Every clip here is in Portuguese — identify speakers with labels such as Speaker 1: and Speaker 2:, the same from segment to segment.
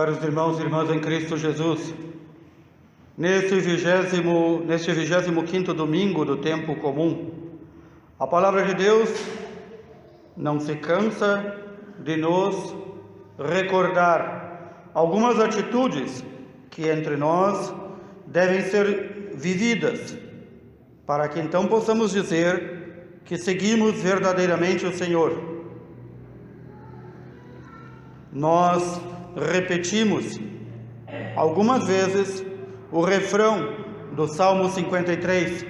Speaker 1: Caros irmãos e irmãs em Cristo Jesus, neste 25º domingo do tempo comum, a palavra de Deus não se cansa de nos recordar algumas atitudes que entre nós devem ser vividas, para que então possamos dizer que seguimos verdadeiramente o Senhor. Nós repetimos algumas vezes o refrão do Salmo 53: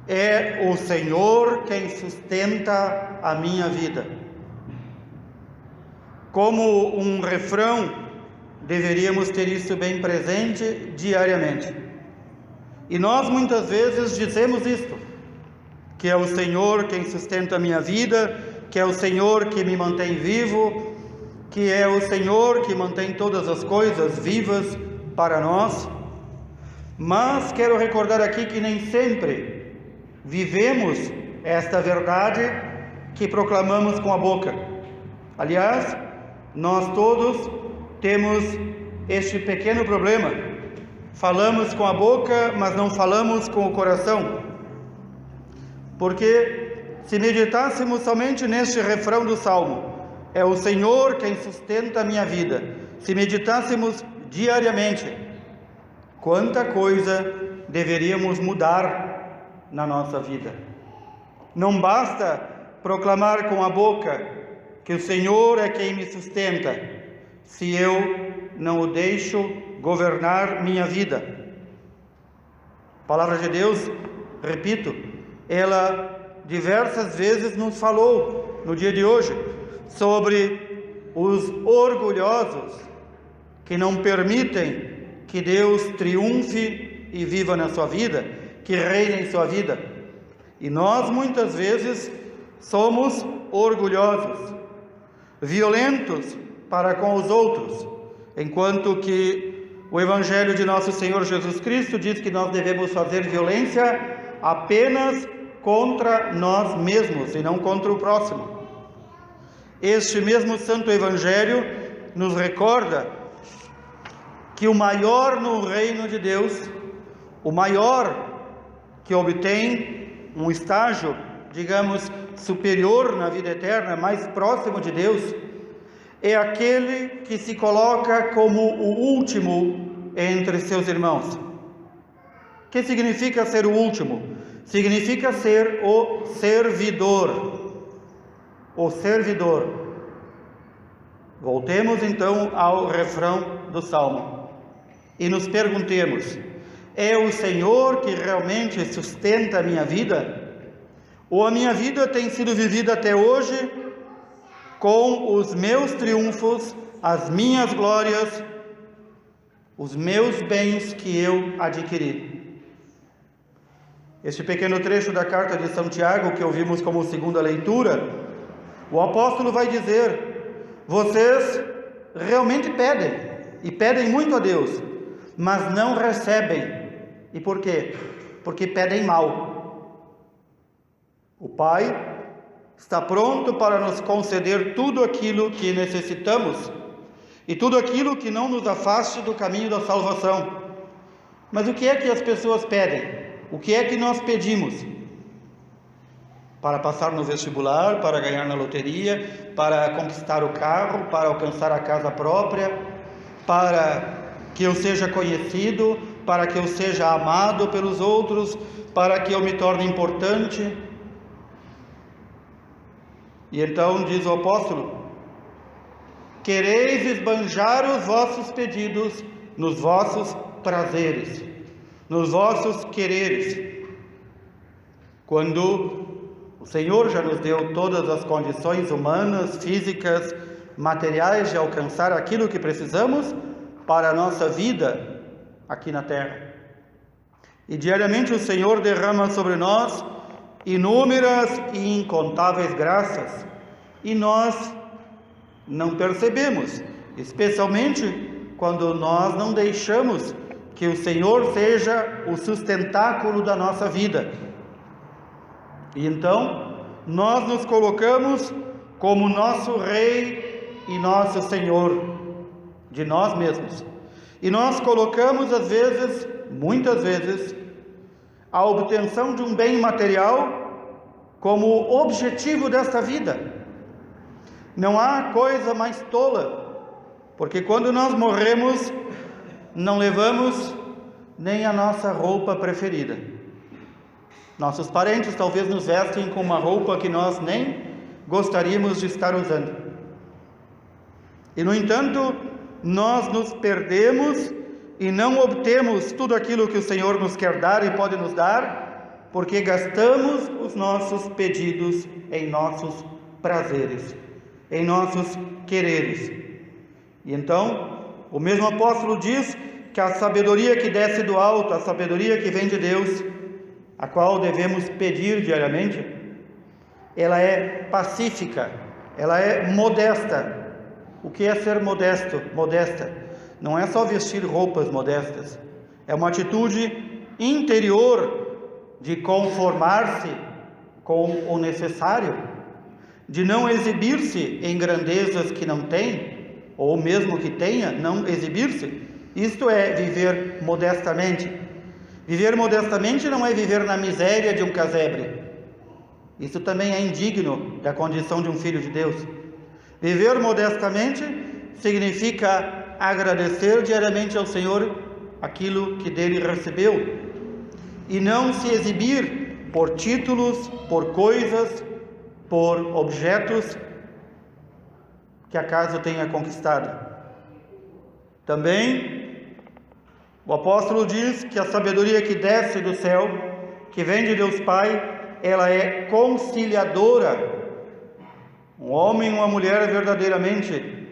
Speaker 1: é o Senhor quem sustenta a minha vida. Como um refrão, deveríamos ter isso bem presente diariamente. E nós muitas vezes dizemos isto, que é o Senhor quem sustenta a minha vida, que é o Senhor que me mantém vivo, que é o Senhor que mantém todas as coisas vivas para nós. Mas quero recordar aqui que nem sempre vivemos esta verdade que proclamamos com a boca. Aliás, nós todos temos este pequeno problema. Falamos com a boca, mas não falamos com o coração. Porque se meditássemos somente neste refrão do Salmo, é o Senhor quem sustenta a minha vida, se meditássemos diariamente, quanta coisa deveríamos mudar na nossa vida. Não basta proclamar com a boca que o Senhor é quem me sustenta, se eu não o deixo governar minha vida. A palavra de Deus, repito, ela diversas vezes nos falou no dia de hoje sobre os orgulhosos que não permitem que Deus triunfe e viva na sua vida, que reine em sua vida. E nós muitas vezes somos orgulhosos, violentos para com os outros, enquanto que o Evangelho de nosso Senhor Jesus Cristo diz que nós devemos fazer violência apenas contra nós mesmos e não contra o próximo. Este mesmo Santo Evangelho nos recorda que o maior no reino de Deus, o maior que obtém um estágio, digamos, superior na vida eterna, mais próximo de Deus, é aquele que se coloca como o último entre seus irmãos. O que significa ser o último? Significa ser o servidor. O servidor. Voltemos então ao refrão do Salmo e nos perguntemos: é o Senhor que realmente sustenta a minha vida? Ou a minha vida tem sido vivida até hoje com os meus triunfos, as minhas glórias, os meus bens que eu adquiri? Este pequeno trecho da carta de São Tiago que ouvimos como segunda leitura, o apóstolo vai dizer: vocês realmente pedem, e pedem muito a Deus, mas não recebem. E por quê? Porque pedem mal. O Pai está pronto para nos conceder tudo aquilo que necessitamos, e tudo aquilo que não nos afaste do caminho da salvação. Mas o que é que as pessoas pedem? O que é que nós pedimos? Para passar no vestibular, para ganhar na loteria, para conquistar o carro, para alcançar a casa própria, para que eu seja conhecido, para que eu seja amado pelos outros, para que eu me torne importante. E então diz o apóstolo: quereis esbanjar os vossos pedidos nos vossos prazeres, nos vossos quereres, quando o Senhor já nos deu todas as condições humanas, físicas, materiais de alcançar aquilo que precisamos para a nossa vida aqui na terra. E diariamente o Senhor derrama sobre nós inúmeras e incontáveis graças, e nós não percebemos, especialmente quando nós não deixamos que o Senhor seja o sustentáculo da nossa vida. E então nós nos colocamos como nosso Rei e nosso Senhor, de nós mesmos. E nós colocamos, às vezes, muitas vezes, a obtenção de um bem material como objetivo desta vida. Não há coisa mais tola, porque quando nós morremos, não levamos nem a nossa roupa preferida. Nossos parentes talvez nos vestem com uma roupa que nós nem gostaríamos de estar usando. E, no entanto, nós nos perdemos e não obtemos tudo aquilo que o Senhor nos quer dar e pode nos dar, porque gastamos os nossos pedidos em nossos prazeres, em nossos quereres. E então, o mesmo apóstolo diz que a sabedoria que desce do alto, a sabedoria que vem de Deus, a qual devemos pedir diariamente, ela é pacífica, ela é modesta. O que é ser modesto, modesta? Não é só vestir roupas modestas, é uma atitude interior de conformar-se com o necessário, de não exibir-se em grandezas que não tem, ou mesmo que tenha, não exibir-se. Isto é viver modestamente. Viver modestamente não é viver na miséria de um casebre. Isso também é indigno da condição de um filho de Deus. Viver modestamente significa agradecer diariamente ao Senhor aquilo que dele recebeu e não se exibir por títulos, por coisas, por objetos que acaso tenha conquistado. Também o apóstolo diz que a sabedoria que desce do céu, que vem de Deus Pai, ela é conciliadora. Um homem e uma mulher verdadeiramente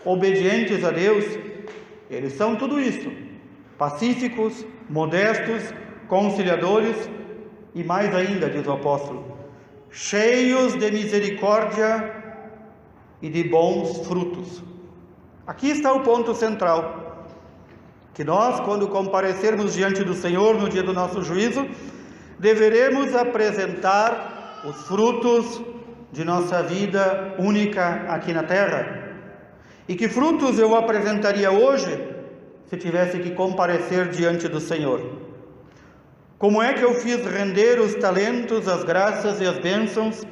Speaker 1: obedientes a Deus, eles são tudo isso: pacíficos, modestos, conciliadores e mais ainda, diz o apóstolo, cheios de misericórdia e de bons frutos. Aqui está o ponto central, que nós, quando comparecermos diante do Senhor no dia do nosso juízo, deveremos apresentar os frutos de nossa vida única aqui na terra. E que frutos eu apresentaria hoje se tivesse que comparecer diante do Senhor? Como é que eu fiz render os talentos, as graças e as bênçãos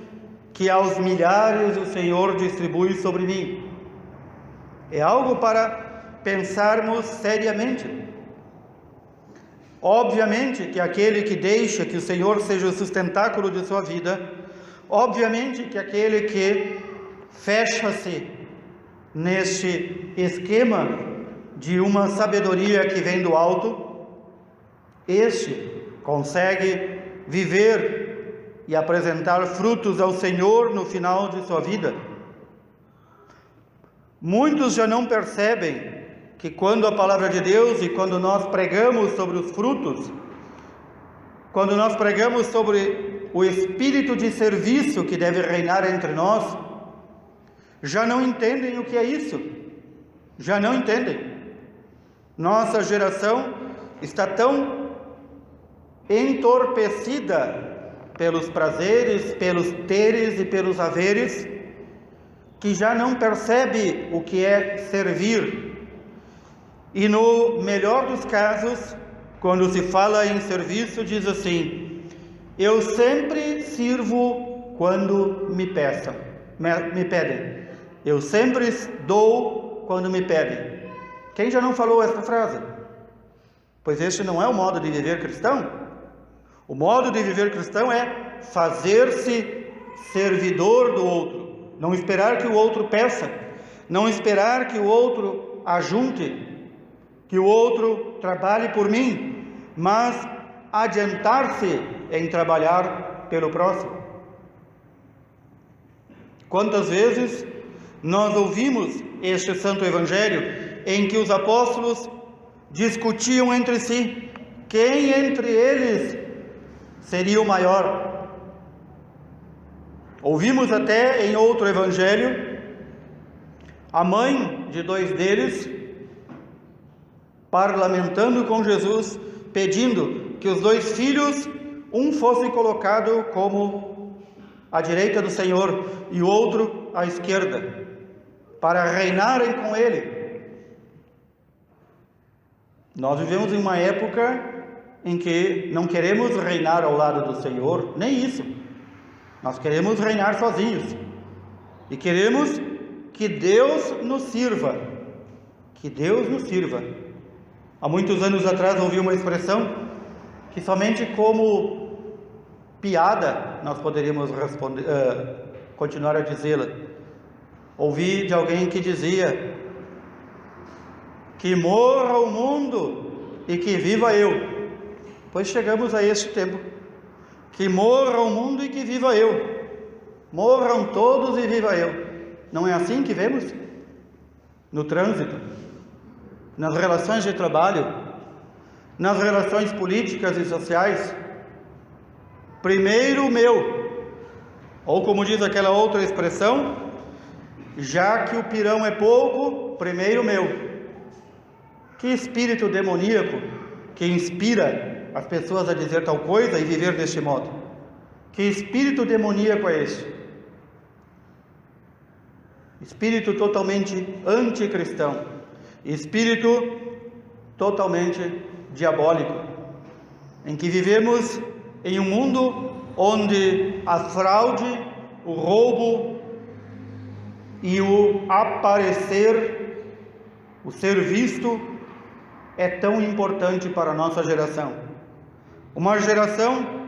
Speaker 1: que aos milhares o Senhor distribui sobre mim? É algo para pensarmos seriamente. Obviamente que aquele que deixa que o Senhor seja o sustentáculo de sua vida, obviamente que aquele que fecha-se neste esquema de uma sabedoria que vem do alto, este consegue viver e apresentar frutos ao Senhor no final de sua vida. Muitos já não percebem que quando a palavra de Deus e quando nós pregamos sobre os frutos, quando nós pregamos sobre o espírito de serviço que deve reinar entre nós, já não entendem o que é isso. Já não entendem. Nossa geração está tão entorpecida pelos prazeres, pelos teres e pelos haveres, que já não percebe o que é servir. E no melhor dos casos, quando se fala em serviço, diz assim: eu sempre sirvo quando me pedem. Eu sempre dou quando me pedem. Quem já não falou esta frase? Pois este não é o modo de viver cristão. O modo de viver cristão é fazer-se servidor do outro. Não esperar que o outro peça. Não esperar que o outro ajunte, que o outro trabalhe por mim, mas adiantar-se em trabalhar pelo próximo. Quantas vezes nós ouvimos este santo evangelho em que os apóstolos discutiam entre si quem entre eles seria o maior. Ouvimos até em outro evangelho a mãe de dois deles parlamentando com Jesus, pedindo que os dois filhos, um fosse colocado como à direita do Senhor e o outro à esquerda, para reinarem com ele. Nós vivemos em uma época em que não queremos reinar ao lado do Senhor, nem isso. Nós queremos reinar sozinhos. E queremos que Deus nos sirva. Que Deus nos sirva. Há muitos anos atrás ouvi uma expressão que somente como piada nós poderíamos continuar a dizê-la. Ouvi de alguém que dizia: que morra o mundo e que viva eu. Pois chegamos a este tempo. Que morra o mundo e que viva eu. Morram todos e viva eu. Não é assim que vemos? No trânsito, nas relações de trabalho, nas relações políticas e sociais. Primeiro o meu. Ou como diz aquela outra expressão, já que o pirão é pouco, primeiro o meu. Que espírito demoníaco que inspira as pessoas a dizer tal coisa e viver deste modo? Que espírito demoníaco é este? Espírito totalmente anticristão, espírito totalmente diabólico, em que vivemos em um mundo onde a fraude, o roubo e o aparecer, o ser visto, é tão importante para a nossa geração. Uma geração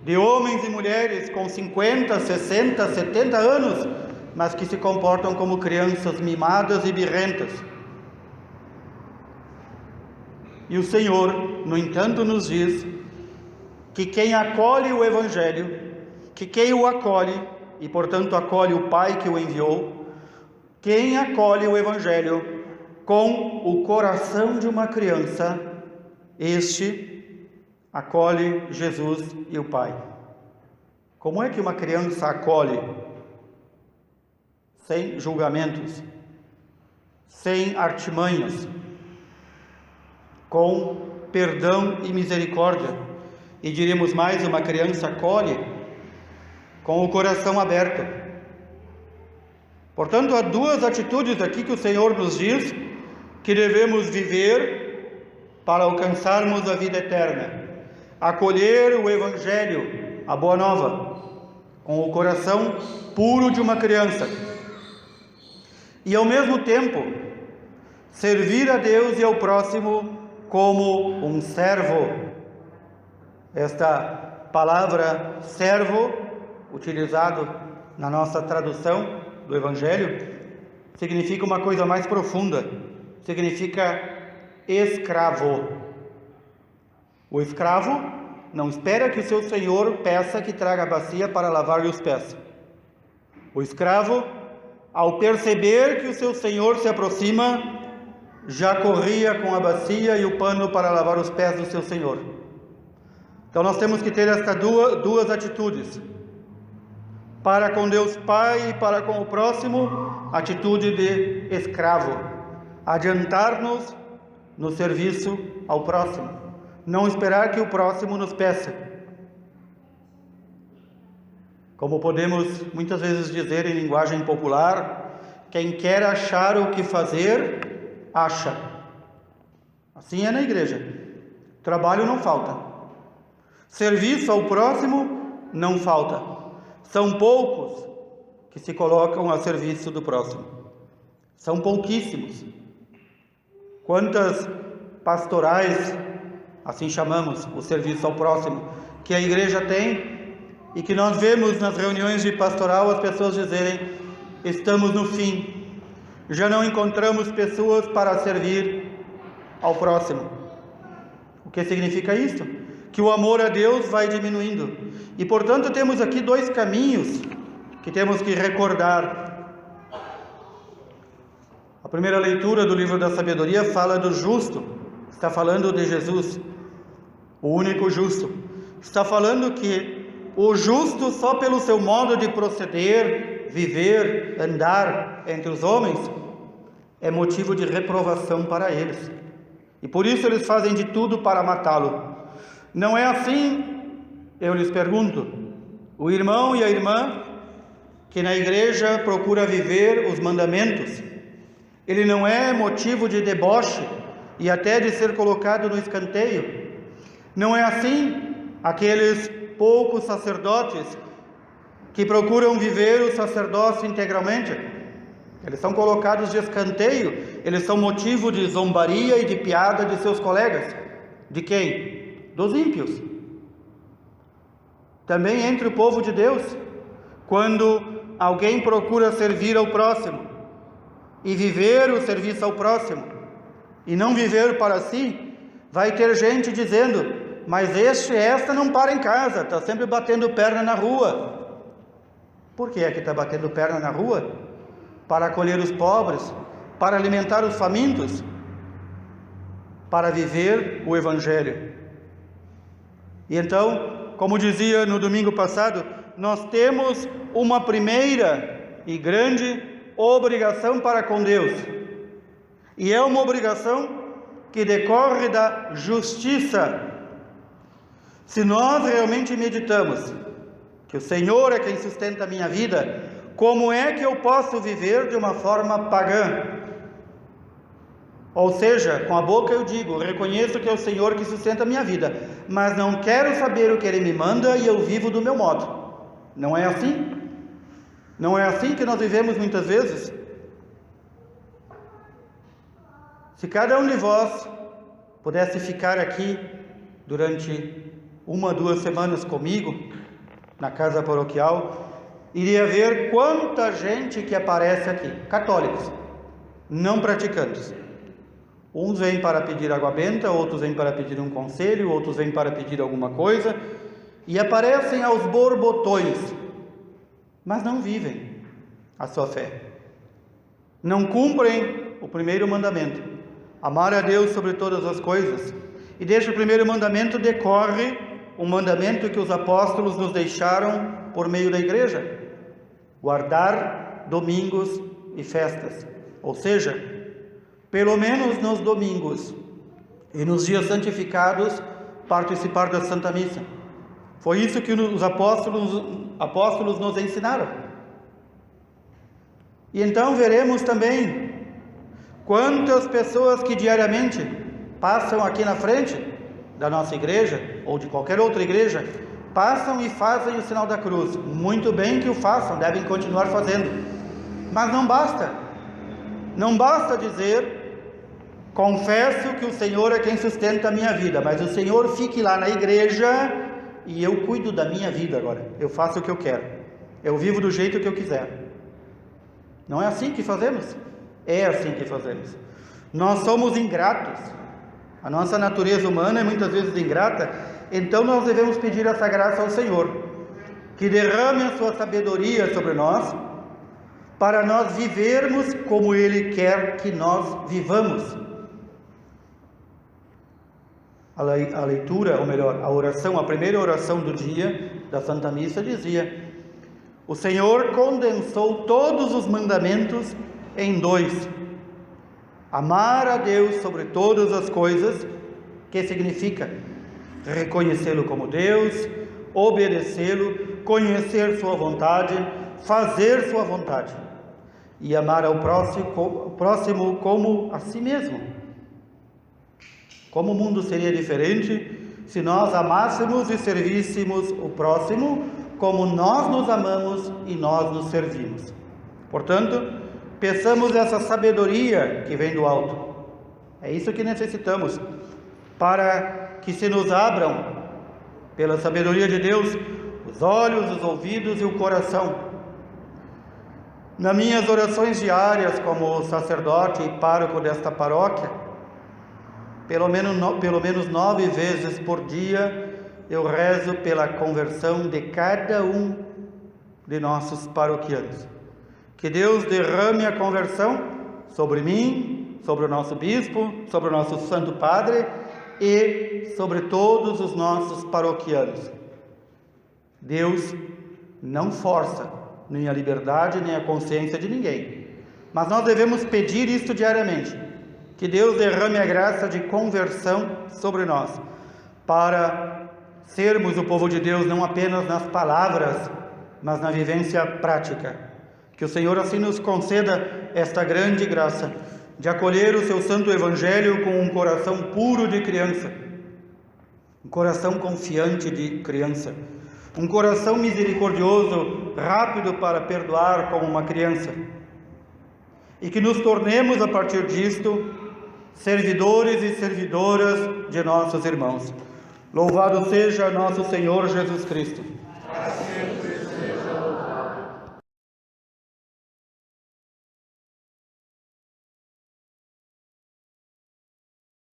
Speaker 1: de homens e mulheres com 50, 60, 70 anos, mas que se comportam como crianças mimadas e birrentas. E o Senhor, no entanto, nos diz que quem acolhe o Evangelho, que quem o acolhe, e portanto acolhe o Pai que o enviou, quem acolhe o Evangelho com o coração de uma criança, este acolhe Jesus e o Pai. Como é que uma criança acolhe? Sem julgamentos, sem artimanhas, com perdão e misericórdia. E diríamos mais, uma criança acolhe com o coração aberto. Portanto, há duas atitudes aqui que o Senhor nos diz que devemos viver para alcançarmos a vida eterna. Acolher o Evangelho, a Boa Nova, com o coração puro de uma criança. E ao mesmo tempo, servir a Deus e ao próximo como um servo. Esta palavra servo, utilizado na nossa tradução do Evangelho, significa uma coisa mais profunda. Significa escravo. O escravo não espera que o seu senhor peça que traga a bacia para lavar-lhe os pés. O escravo, ao perceber que o seu senhor se aproxima, já corria com a bacia e o pano para lavar os pés do seu senhor. Então nós temos que ter estas duas atitudes. Para com Deus Pai e para com o próximo, atitude de escravo. Adiantar-nos no serviço ao próximo. Não esperar que o próximo nos peça. Como podemos muitas vezes dizer em linguagem popular, quem quer achar o que fazer, acha. Assim é na igreja. Trabalho não falta. Serviço ao próximo não falta. São poucos que se colocam a serviço do próximo. São pouquíssimos. Quantas pastorais, assim chamamos o serviço ao próximo, que a igreja tem, e que nós vemos nas reuniões de pastoral as pessoas dizerem: estamos no fim, já não encontramos pessoas para servir ao próximo. O que significa isso? Que o amor a Deus vai diminuindo. E portanto temos aqui dois caminhos que temos que recordar. A primeira leitura do livro da sabedoria fala do justo, está falando de Jesus, o único justo. Está falando que o justo, só pelo seu modo de proceder, viver, andar entre os homens, é motivo de reprovação para eles. E por isso eles fazem de tudo para matá-lo. Não é assim, eu lhes pergunto, o irmão e a irmã que na igreja procura viver os mandamentos, ele não é motivo de deboche, e até de ser colocado no escanteio. Não é assim aqueles poucos sacerdotes que procuram viver o sacerdócio integralmente. Eles são colocados de escanteio, eles são motivo de zombaria e de piada de seus colegas. De quem? Dos ímpios. Também entre o povo de Deus, quando alguém procura servir ao próximo e viver o serviço ao próximo e não viver para si, vai ter gente dizendo: mas esta não para em casa, está sempre batendo perna na rua. Por que é que está batendo perna na rua? Para acolher os pobres, para alimentar os famintos, para viver o Evangelho. E então, como dizia no domingo passado, nós temos uma primeira e grande obrigação para com Deus. E é uma obrigação que decorre da justiça. Se nós realmente meditamos que o Senhor é quem sustenta a minha vida, como é que eu posso viver de uma forma pagã? Ou seja, com a boca eu digo, reconheço que é o Senhor que sustenta a minha vida, mas não quero saber o que Ele me manda e eu vivo do meu modo. Não é assim? Não é assim que nós vivemos muitas vezes? Se cada um de vós pudesse ficar aqui durante 1 ou 2 semanas comigo, na casa paroquial, iria ver quanta gente que aparece aqui, católicos, não praticantes. Uns vêm para pedir água benta, outros vêm para pedir um conselho, outros vêm para pedir alguma coisa, e aparecem aos borbotões, mas não vivem a sua fé. Não cumprem o primeiro mandamento, amar a Deus sobre todas as coisas, e deste primeiro mandamento decorre um mandamento que os apóstolos nos deixaram por meio da igreja: guardar domingos e festas, ou seja, pelo menos nos domingos e nos dias santificados, participar da Santa Missa. Foi isso que os apóstolos nos ensinaram. E então veremos também quantas pessoas que diariamente passam aqui na frente da nossa igreja, ou de qualquer outra igreja, passam e fazem o sinal da cruz. Muito bem que o façam, devem continuar fazendo. Mas não basta. Não basta dizer: confesso que o Senhor é quem sustenta a minha vida, mas o Senhor fique lá na igreja e eu cuido da minha vida agora. Eu faço o que eu quero. Eu vivo do jeito que eu quiser. Não é assim que fazemos? É assim que fazemos. Nós somos ingratos. A nossa natureza humana é muitas vezes ingrata. Então nós devemos pedir essa graça ao Senhor, que derrame a sua sabedoria sobre nós, para nós vivermos como Ele quer que nós vivamos. A leitura, ou melhor, a oração, a primeira oração do dia da Santa Missa dizia: o Senhor condensou todos os mandamentos em 2. Amar a Deus sobre todas as coisas, que significa reconhecê-lo como Deus, obedecê-lo, conhecer sua vontade, fazer sua vontade, e amar ao próximo como a si mesmo. Como o mundo seria diferente se nós amássemos e servíssemos o próximo como nós nos amamos e nós nos servimos? Portanto, peçamos essa sabedoria que vem do alto. É isso que necessitamos, para que se nos abram, pela sabedoria de Deus, os olhos, os ouvidos e o coração. Nas minhas orações diárias como sacerdote e pároco desta paróquia, pelo menos 9 vezes por dia, eu rezo pela conversão de cada um de nossos paroquianos. Que Deus derrame a conversão sobre mim, sobre o nosso bispo, sobre o nosso Santo Padre e sobre todos os nossos paroquianos. Deus não força nem a liberdade nem a consciência de ninguém, mas nós devemos pedir isto diariamente, que Deus derrame a graça de conversão sobre nós, para sermos o povo de Deus não apenas nas palavras, mas na vivência prática. Que o Senhor assim nos conceda esta grande graça, de acolher o seu santo evangelho com um coração puro de criança, um coração confiante de criança, um coração misericordioso, rápido para perdoar como uma criança, e que nos tornemos a partir disto servidores e servidoras de nossos irmãos. Louvado seja nosso Senhor Jesus Cristo.